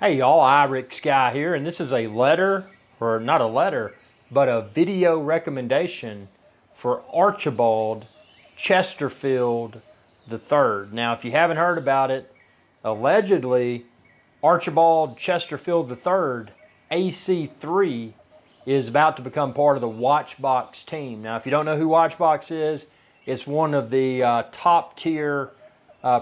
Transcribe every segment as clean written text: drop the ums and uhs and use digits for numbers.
Hey y'all, Iric Guy here, and this is a letter, or not a letter, but a video recommendation for Archibald Chesterfield III. Now, if you haven't heard about it, allegedly, Archibald Chesterfield III, AC3, is about to become part of the WatchBox team. Now, if you don't know who WatchBox is, it's one of the top-tier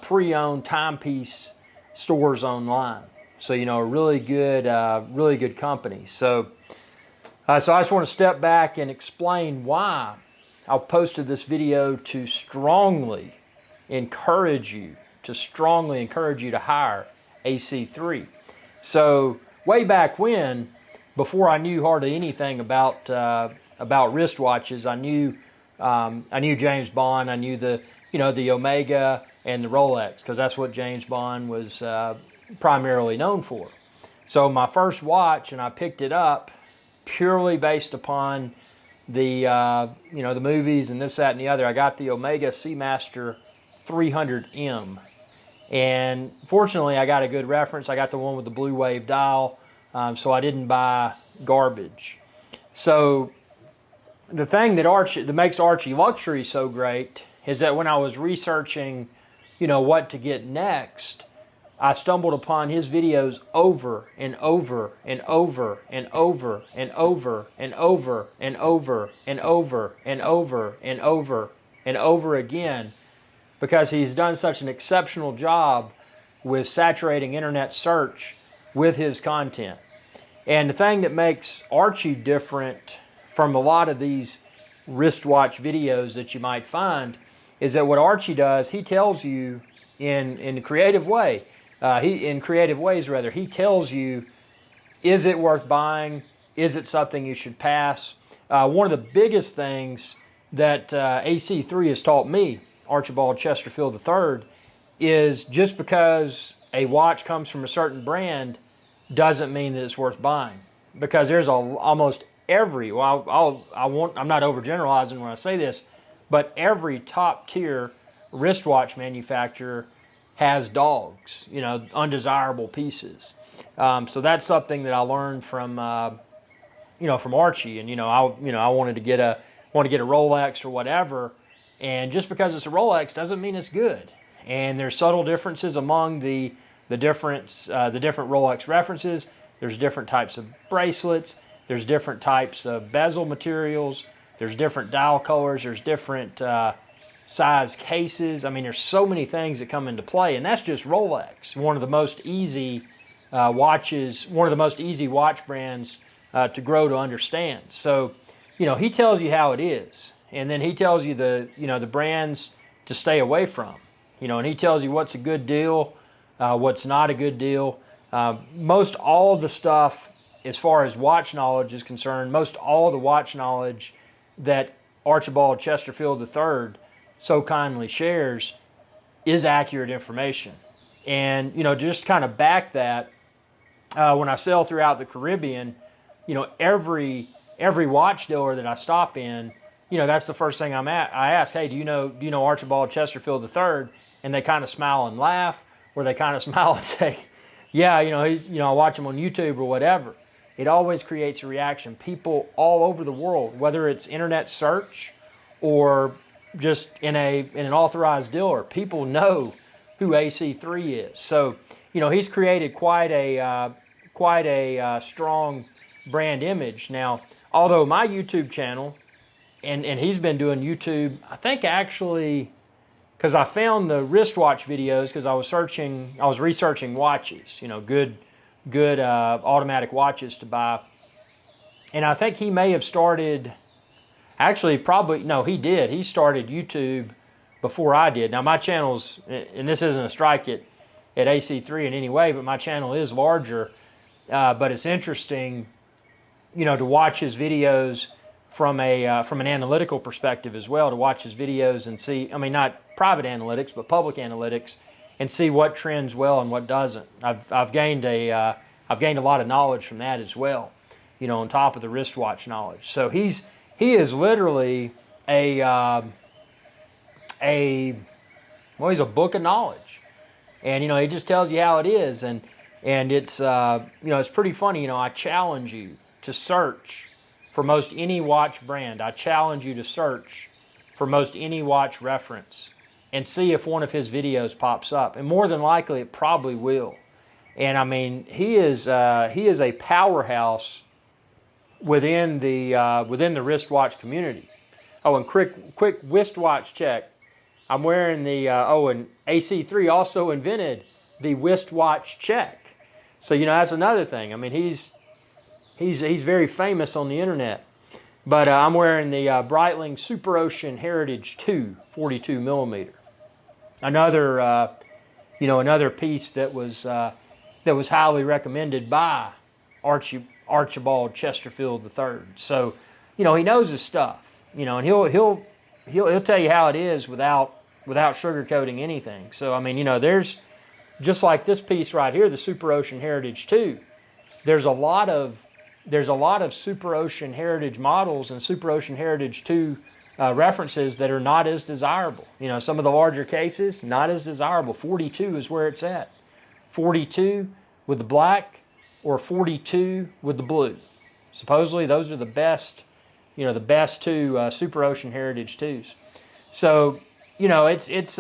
pre-owned timepiece stores online. So, you know, a really good company. So I just want to step back and explain why I posted this video to strongly encourage you to hire AC3. So way back when, before I knew hardly anything about wristwatches, I knew James Bond. I knew the Omega and the Rolex, because that's what James Bond was primarily known for. So my first watch, and I picked it up purely based upon the the movies and this, that, and the other. I got the Omega Seamaster 300M, and fortunately I got a good reference. I got the one with the blue wave dial, so I didn't buy garbage. So the thing that makes Archie Luxury so great is that when I was researching, what to get next, I stumbled upon his videos over and over and over and over and over and over and over and over and over and over and over again, because he's done such an exceptional job with saturating internet search with his content. And the thing that makes Archie different from a lot of these wristwatch videos that you might find is that what Archie does, he tells you in a creative way. He tells you, is it worth buying? Is it something you should pass? One of the biggest things that AC3 has taught me, Archibald Chesterfield III, is just because a watch comes from a certain brand doesn't mean that it's worth buying. Because there's almost every, I'm not overgeneralizing when I say this, but every top tier wristwatch manufacturer has dogs, undesirable pieces. So that's something that I learned from Archie. And I wanted to get a Rolex or whatever, and just because it's a Rolex doesn't mean it's good. And there's subtle differences among the different Rolex references. There's different types of bracelets. There's different types of bezel materials. There's different dial colors. There's different size cases. I mean, there's so many things that come into play, and that's just Rolex, one of the most easy watches, one of the most easy watch brands to grow to understand. So, he tells you how it is, and then he tells you the brands to stay away from, and he tells you what's a good deal, what's not a good deal. Most all of the stuff, as far as watch knowledge is concerned, most all of the watch knowledge that Archibald Chesterfield III so kindly shares is accurate information. And just kind of back that, when I sail throughout the Caribbean, every watch dealer that I stop in, that's the first thing I ask, hey, do you know Archibald Chesterfield III? And they kind of smile and laugh, or they kind of smile and say, yeah, I watch him on YouTube or whatever. It always creates a reaction. People all over the world, whether it's internet search or just in an authorized dealer, people know who AC3 is. So, he's created quite a strong brand image. Now, although my YouTube channel, and he's been doing YouTube, I think actually, because I found the wristwatch videos because I was researching watches, good automatic watches to buy, and I think he may have started. Actually, probably, no, he did. He started YouTube before I did. Now, my channel's, and this isn't a strike at AC3 in any way, but my channel is larger. But it's interesting, to watch his videos from an analytical perspective as well, to watch his videos and see, I mean, not private analytics, but public analytics, and see what trends well and what doesn't. I've gained a lot of knowledge from that as well, on top of the wristwatch knowledge. So he is literally he's a book of knowledge, and he just tells you how it is. And And it's, it's pretty funny. I challenge you to search for most any watch brand. I challenge you to search for most any watch reference and see if one of his videos pops up. And more than likely, it probably will. And I mean, he is a powerhouse within the wristwatch community. Oh, and quick wristwatch check. I'm wearing the and AC3 also invented the wristwatch check. So that's another thing. I mean, he's very famous on the internet. But I'm wearing the Breitling Super Ocean Heritage 2 42 millimeter. Another piece that was highly recommended by Archibald Chesterfield III. So, he knows his stuff. And he'll tell you how it is without sugarcoating anything. So I mean, there's just like this piece right here, the Super Ocean Heritage 2. There's a lot of Super Ocean Heritage models and Super Ocean Heritage 2 references that are not as desirable. Some of the larger cases, not as desirable. 42 is where it's at. 42 with the black or 42 with the blue. Supposedly those are the best, the best two Super Ocean Heritage 2s. So, it's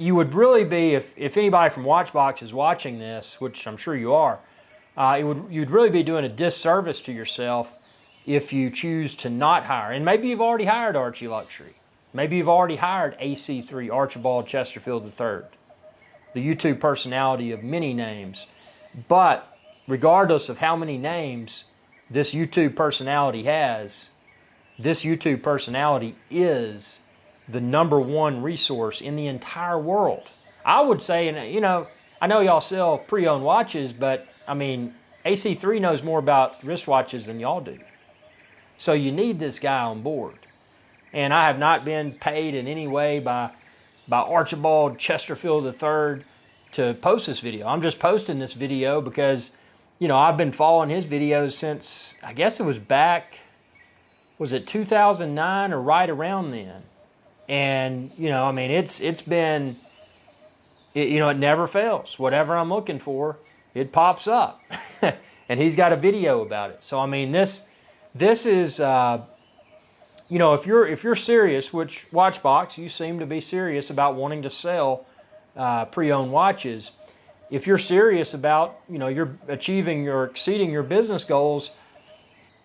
you would really be, if anybody from WatchBox is watching this, which I'm sure you are, you'd really be doing a disservice to yourself if you choose to not hire. And maybe you've already hired Archie Luxury. Maybe you've already hired AC3, Archibald Chesterfield III, the YouTube personality of many names. But regardless of how many names this YouTube personality has, this YouTube personality is the #1 resource in the entire world. I would say, and I know y'all sell pre-owned watches, but I mean, AC3 knows more about wristwatches than y'all do. So you need this guy on board. And I have not been paid in any way by Archibald Chesterfield III to post this video. I'm just posting this video because, I've been following his videos since, I guess it was back, was it 2009 or right around then? And, I mean, it's been, it never fails. Whatever I'm looking for, it pops up. And he's got a video about it. So, I mean, this is, if you're serious, which WatchBox, you seem to be serious about wanting to sell pre-owned watches. If you're serious about, you're achieving or exceeding your business goals,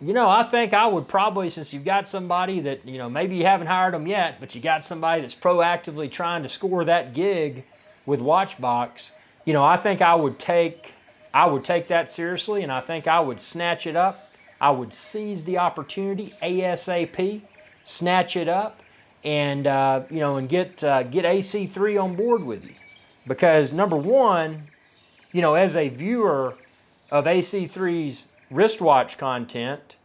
I think I would probably, since you've got somebody that, maybe you haven't hired them yet, but you got somebody that's proactively trying to score that gig with WatchBox, I think I would take that seriously, and I think I would snatch it up. I would seize the opportunity ASAP, snatch it up, and and get AC3 on board with you. Because #1, as a viewer of AC3's wristwatch content,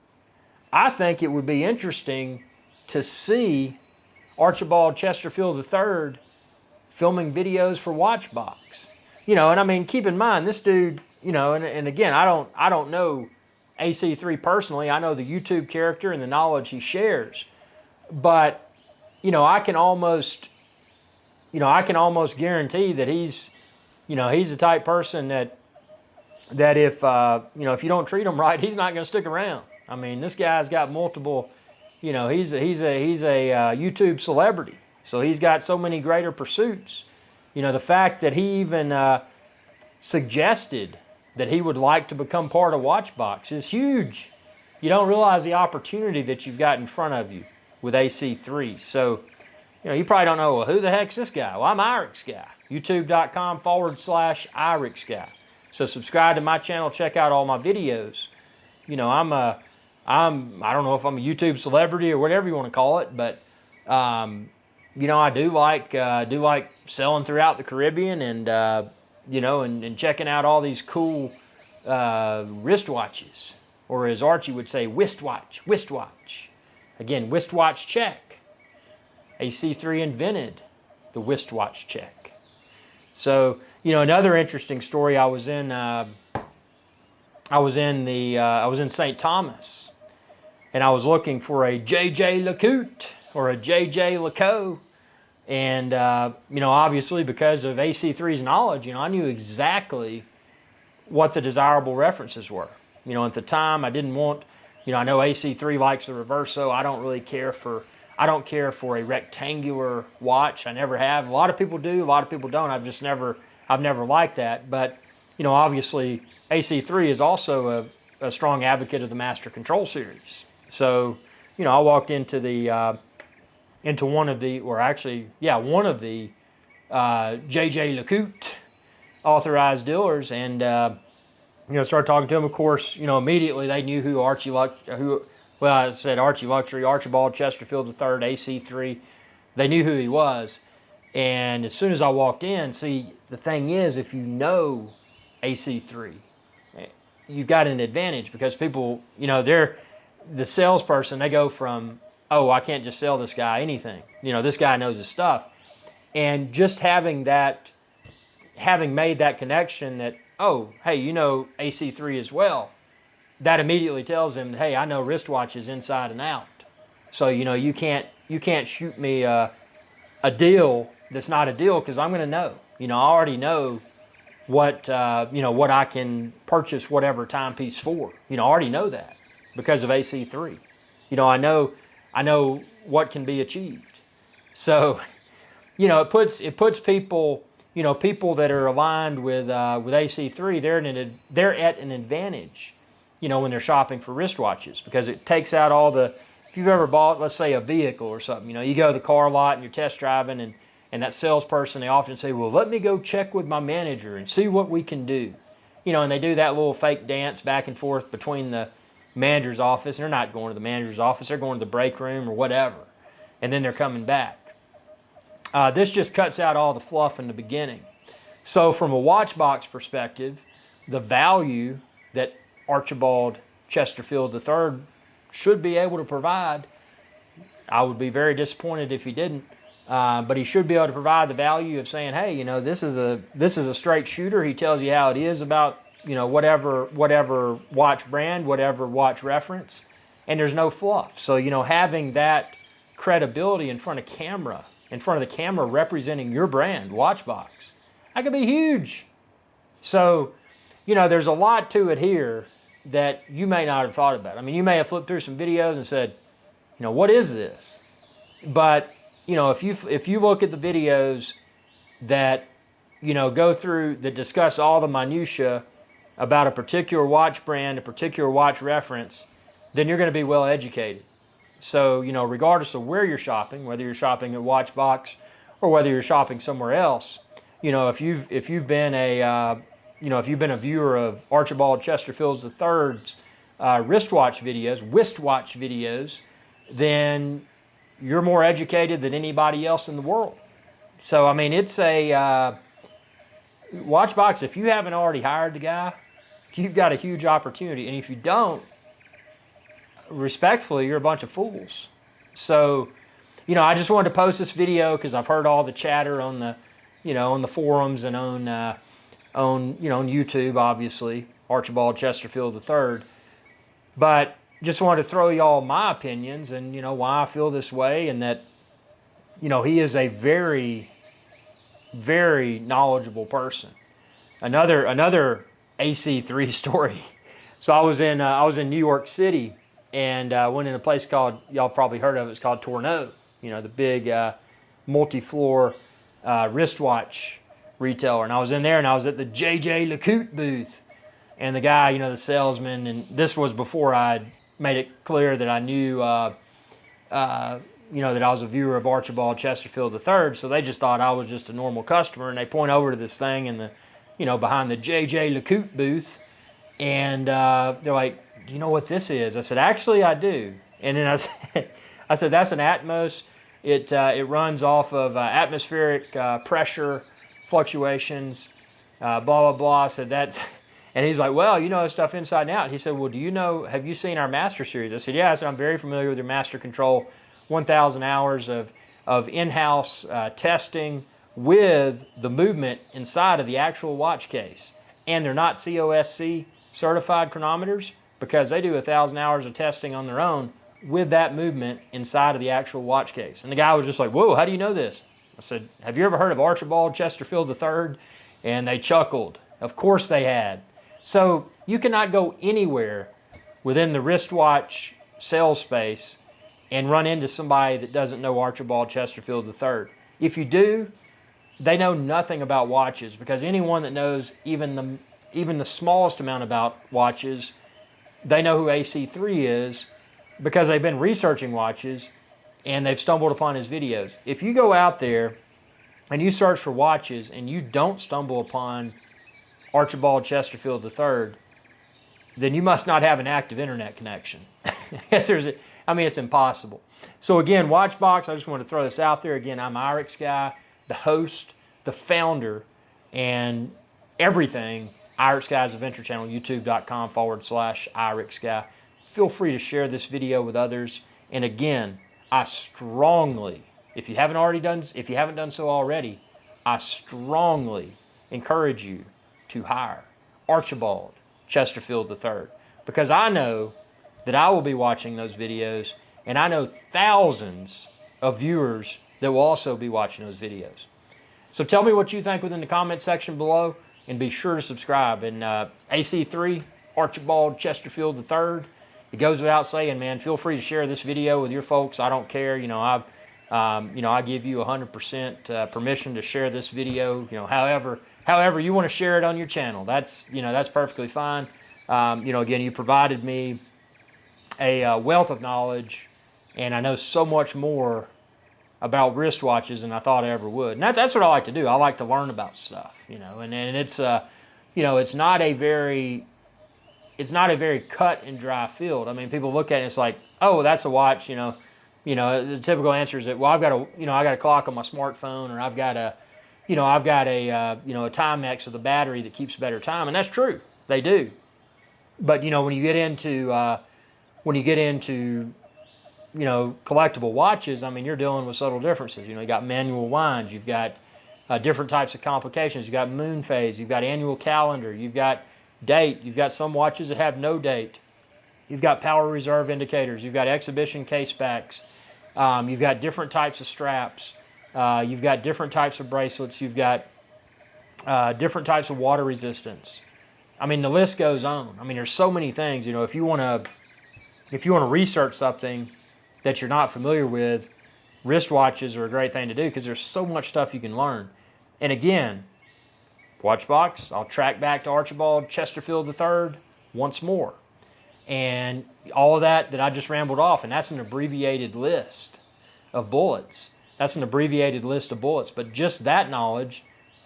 I think it would be interesting to see Archibald Chesterfield III filming videos for WatchBox. And I mean, keep in mind, this dude, and again, I don't know AC3 personally. I know the YouTube character and the knowledge he shares. But, I can almost guarantee that he's the type person that if you don't treat him right, he's not going to stick around. I mean, this guy's got multiple, he's a YouTube celebrity, so he's got so many greater pursuits. The fact that he even suggested that he would like to become part of WatchBox is huge. You don't realize the opportunity that you've got in front of you with AC3. So, you probably don't know, well, who the heck's this guy? Well, I'm Irix Guy, youtube.com/Irix Guy. So subscribe to my channel, check out all my videos. I don't know if I'm a YouTube celebrity or whatever you want to call it, but I do like selling throughout the Caribbean and and checking out all these cool wristwatches, or as Archie would say, wristwatch. Again, wristwatch check. AC3 invented the wristwatch check. So, another interesting story. I was in St. Thomas, and I was looking for a JJ LeCoute or a JJ LeCaux, And, obviously because of AC3's knowledge, I knew exactly what the desirable references were. At the time I didn't want, I know AC3 likes the reverso. I don't care for a rectangular watch. I never have. A lot of people do, a lot of people don't. I've never liked that. But, obviously AC3 is also a strong advocate of the Master Control series. So, I walked into one of the J.J. LeCoultre authorized dealers, and started talking to them. Of course, immediately they knew who I said Archibald Chesterfield III, AC3. They knew who he was, and as soon as I walked in, see, the thing is, if you know AC3, you've got an advantage, because people, they're the salesperson. They go from, oh, I can't just sell this guy anything. This guy knows his stuff. And just having made that connection that, oh, hey, AC3 as well, that immediately tells them, hey, I know wristwatches inside and out. So, you can't shoot me a deal that's not a deal, because I'm going to know. I already know what I can purchase whatever timepiece for. I already know that because of AC3. I know what can be achieved. So, it puts people, people that are aligned with AC3, they're at an advantage, when they're shopping for wristwatches, because it takes out all the, if you've ever bought, let's say, a vehicle or something, you go to the car lot and you're test driving, and that salesperson, they often say, well, let me go check with my manager and see what we can do. And they do that little fake dance back and forth between the manager's office. They're not going to the manager's office. They're going to the break room or whatever. And then they're coming back. This just cuts out all the fluff in the beginning. So from a WatchBox perspective, the value that Archibald Chesterfield III should be able to provide, I would be very disappointed if he didn't. But he should be able to provide the value of saying, hey, this is a straight shooter. He tells you how it is about, whatever watch brand, whatever watch reference, and there's no fluff. So, having that credibility in front of the camera representing your brand, WatchBox, that could be huge. So, there's a lot to it here that you may not have thought about. I mean, you may have flipped through some videos and said, what is this? But if you look at the videos that, go through, that discuss all the minutia about a particular watch brand, a particular watch reference, then you're going to be well educated. So, regardless of where you're shopping, whether you're shopping at WatchBox or whether you're shopping somewhere else, if you've been a viewer of Archibald Chesterfield III's wristwatch videos, then you're more educated than anybody else in the world. So, I mean, it's a WatchBox. If you haven't already hired the guy, you've got a huge opportunity. And if you don't, respectfully, you're a bunch of fools. So, I just wanted to post this video because I've heard all the chatter on the, on the forums and on YouTube, obviously, Archibald Chesterfield III. But just wanted to throw y'all my opinions and, why I feel this way, and that, he is a very, very knowledgeable person. Another AC3 story. So I was in New York City, and went in a place called, y'all probably heard of it, it's called Tourneau. The big multi-floor wristwatch retailer. And I was in there, and I was at the J.J. LeCoultre booth. And the guy, the salesman, and this was before I made it clear that I knew, that I was a viewer of Archibald Chesterfield III. So they just thought I was just a normal customer, and they point over to this thing in the, behind the J.J. LeCoultre booth, and they're like, "Do you know what this is?" I said, "Actually, I do." And then I said, "That's an Atmos. It runs off of atmospheric pressure fluctuations, blah blah blah." I said that's. And he's like, "Well, you know stuff inside and out." He said, "Well, have you seen our Master Series?" I said, "Yeah." I said, "I'm very familiar with your Master Control, 1,000 hours of in-house testing with the movement inside of the actual watch case. And they're not COSC certified chronometers, because they do 1,000 hours of testing on their own with that movement inside of the actual watch case." And the guy was just like, "Whoa, how do you know this?" I said, have you ever heard of Archibald Chesterfield III? And they chuckled. Of course they had. So you cannot go anywhere within the wristwatch sales space and run into somebody that doesn't know Archibald Chesterfield III. If you do, they know nothing about watches, because anyone that knows even the smallest amount about watches, they know who AC3 is because they've been researching watches and they've stumbled upon his videos. If you go out there and you search for watches and you don't stumble upon Archibald Chesterfield III, then you must not have an active internet connection. I mean, it's impossible. So again, WatchBox, I just want to throw this out there. Again, I'm IRIX Guy, the host, the founder, and everything IRIX Guy is Adventure Channel, youtube.com/IRIX Guy. Feel free to share this video with others. And again, I strongly, if you haven't done so already, I strongly encourage you to hire Archibald Chesterfield III, because I know that I will be watching those videos, and I know thousands of viewers that will also be watching those videos. So tell me what you think within the comment section below, and be sure to subscribe. And AC3, Archibald Chesterfield III, it goes without saying, man, feel free to share this video with your folks. I don't care. I give you 100% permission to share this video. However you want to share it on your channel, that's perfectly fine. Again, you provided me a wealth of knowledge, and I know so much more about wristwatches than I thought I ever would. And that's what I like to do. I like to learn about stuff, and it's it's not a very cut and dry field. I mean, people look at it, it's like, oh, that's a watch. The typical answer is that, well, I got a clock on my smartphone, or I've got a Timex with a battery that keeps better time, and that's true, they do. But when you get into collectible watches, I mean, you're dealing with subtle differences. You got manual winds, you've got different types of complications, you've got moon phase, you've got annual calendar, you've got date, you've got some watches that have no date, you've got power reserve indicators, you've got exhibition case backs, you've got different types of straps, you've got different types of bracelets, you've got different types of water resistance. I mean, the list goes on. I mean, there's so many things. If you want to research something that you're not familiar with, wristwatches are a great thing to do, because there's so much stuff you can learn. And again, WatchBox, I'll track back to Archibald Chesterfield III once more. And all of that I just rambled off, and that's an abbreviated list of bullets. That's an abbreviated list of bullets. But just that knowledge,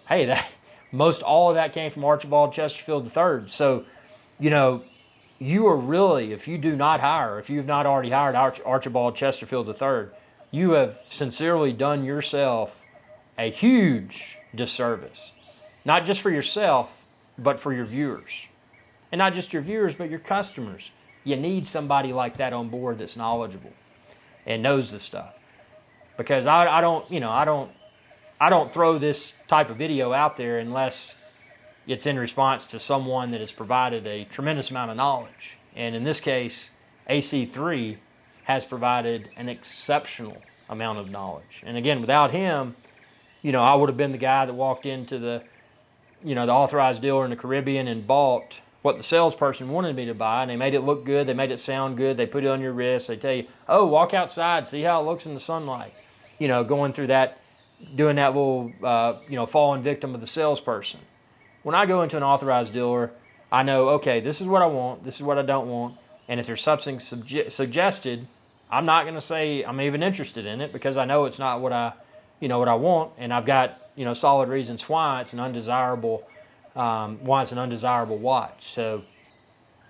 hey, all of that came from Archibald Chesterfield III. So, you are really, if you've not already hired Archibald Chesterfield III, you have sincerely done yourself a huge disservice. Not just for yourself, but for your viewers. And not just your viewers, but your customers. You need somebody like that on board that's knowledgeable and knows this stuff. Because I don't throw this type of video out there unless it's in response to someone that has provided a tremendous amount of knowledge. And in this case, AC3 has provided an exceptional amount of knowledge. And again, without him, I would have been the guy that walked into the authorized dealer in the Caribbean and bought what the salesperson wanted me to buy, and they made it look good, they made it sound good, they put it on your wrist, they tell you, oh, walk outside, see how it looks in the sunlight. Going through that, doing that little, falling victim of the salesperson. When I go into an authorized dealer, I know, okay, this is what I want, this is what I don't want, and if there's something suggested, I'm not going to say I'm even interested in it, because I know it's not what I want, and I've got, solid reasons why it's an undesirable watch. So,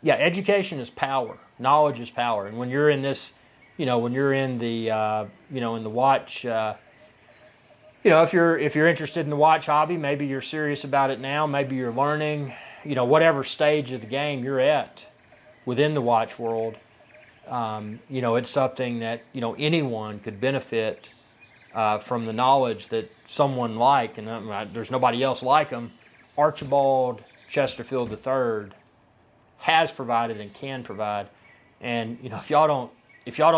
yeah, education is power, knowledge is power, and when you're in this, when you're in the, in the watch. If you're interested in the watch hobby, maybe you're serious about it now, maybe you're learning, whatever stage of the game you're at within the watch world, it's something that, anyone could benefit from the knowledge that someone like, and there's nobody else like him, Archibald Chesterfield III has provided and can provide. And, if y'all don't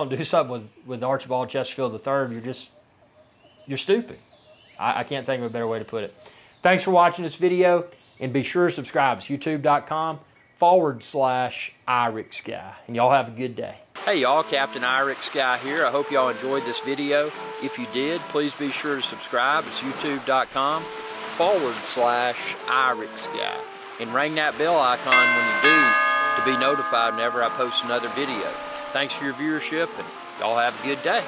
do something with Archibald Chesterfield III, you're stupid. I can't think of a better way to put it. Thanks for watching this video, and be sure to subscribe. It's youtube.com/IRIXGuy. And y'all have a good day. Hey y'all, Captain IRIX Guy here. I hope y'all enjoyed this video. If you did, please be sure to subscribe. It's youtube.com/IRIX Guy. And ring that bell icon when you do to be notified whenever I post another video. Thanks for your viewership, and y'all have a good day.